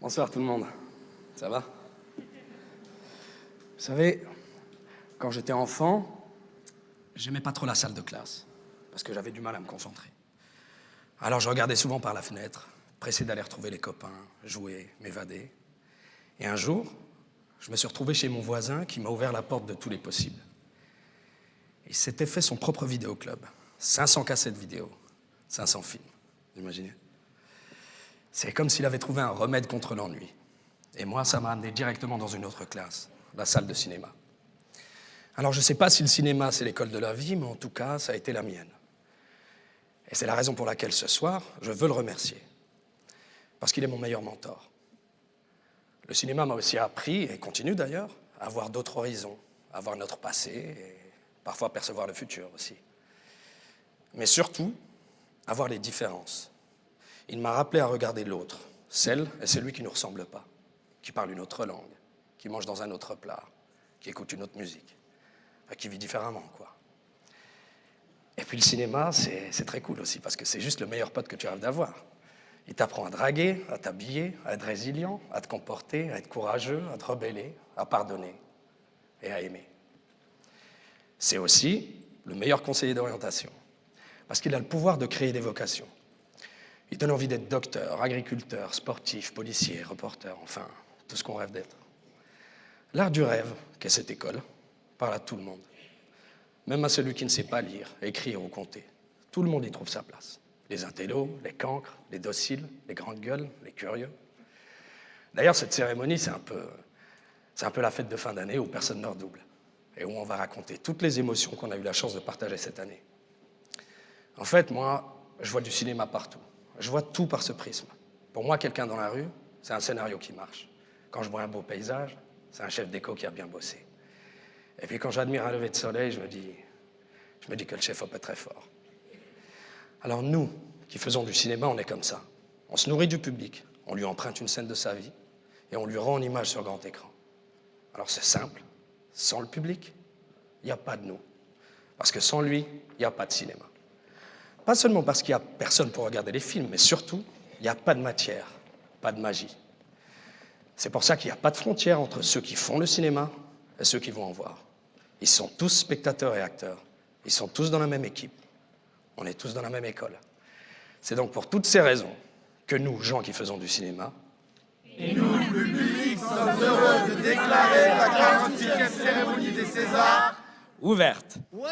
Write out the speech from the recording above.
Bonsoir tout le monde, ça va? Vous savez, quand j'étais enfant, j'aimais pas trop la salle de classe, parce que j'avais du mal à me concentrer. Alors je regardais souvent par la fenêtre, pressé d'aller retrouver les copains, jouer, m'évader. Et un jour, je me suis retrouvé chez mon voisin qui m'a ouvert la porte de tous les possibles. Il s'était fait son propre vidéoclub, 500 cassettes vidéo, 500 films, vous imaginez? C'est comme s'il avait trouvé un remède contre l'ennui. Et moi, ça m'a amené directement dans une autre classe, la salle de cinéma. Alors, je ne sais pas si le cinéma, c'est l'école de la vie, mais en tout cas, ça a été la mienne. Et c'est la raison pour laquelle, ce soir, je veux le remercier. Parce qu'il est mon meilleur mentor. Le cinéma m'a aussi appris, et continue d'ailleurs, à voir d'autres horizons, à voir notre passé, et parfois percevoir le futur aussi. Mais surtout, à voir les différences. Il m'a rappelé à regarder l'autre, celle et celui qui ne nous ressemble pas, qui parle une autre langue, qui mange dans un autre plat, qui écoute une autre musique, enfin, qui vit différemment, quoi. Et puis le cinéma, c'est très cool aussi, parce que c'est juste le meilleur pote que tu rêves d'avoir. Il t'apprend à draguer, à t'habiller, à être résilient, à te comporter, à être courageux, à te rebeller, à pardonner et à aimer. C'est aussi le meilleur conseiller d'orientation, parce qu'il a le pouvoir de créer des vocations. Il donne envie d'être docteur, agriculteur, sportif, policier, reporter, enfin, tout ce qu'on rêve d'être. L'art du rêve, qu'est cette école, parle à tout le monde. Même à celui qui ne sait pas lire, écrire ou compter. Tout le monde y trouve sa place. Les intellos, les cancres, les dociles, les grandes gueules, les curieux. D'ailleurs, cette cérémonie, c'est un peu la fête de fin d'année où personne ne redouble. Et où on va raconter toutes les émotions qu'on a eu la chance de partager cette année. En fait, moi, je vois du cinéma partout. Je vois tout par ce prisme. Pour moi, quelqu'un dans la rue, c'est un scénario qui marche. Quand je vois un beau paysage, c'est un chef d'éco qui a bien bossé. Et puis quand j'admire un lever de soleil, je me dis que le chef-op est très fort. Alors nous, qui faisons du cinéma, on est comme ça. On se nourrit du public, on lui emprunte une scène de sa vie, et on lui rend en image sur grand écran. Alors c'est simple, sans le public, il n'y a pas de nous. Parce que sans lui, il n'y a pas de cinéma. Pas seulement parce qu'il n'y a personne pour regarder les films, mais surtout, il n'y a pas de matière, pas de magie. C'est pour ça qu'il n'y a pas de frontière entre ceux qui font le cinéma et ceux qui vont en voir. Ils sont tous spectateurs et acteurs. Ils sont tous dans la même équipe. On est tous dans la même école. C'est donc pour toutes ces raisons que nous, gens qui faisons du cinéma, et nous, le public, sommes heureux de déclarer la 40e cérémonie des Césars ouverte. Ouais.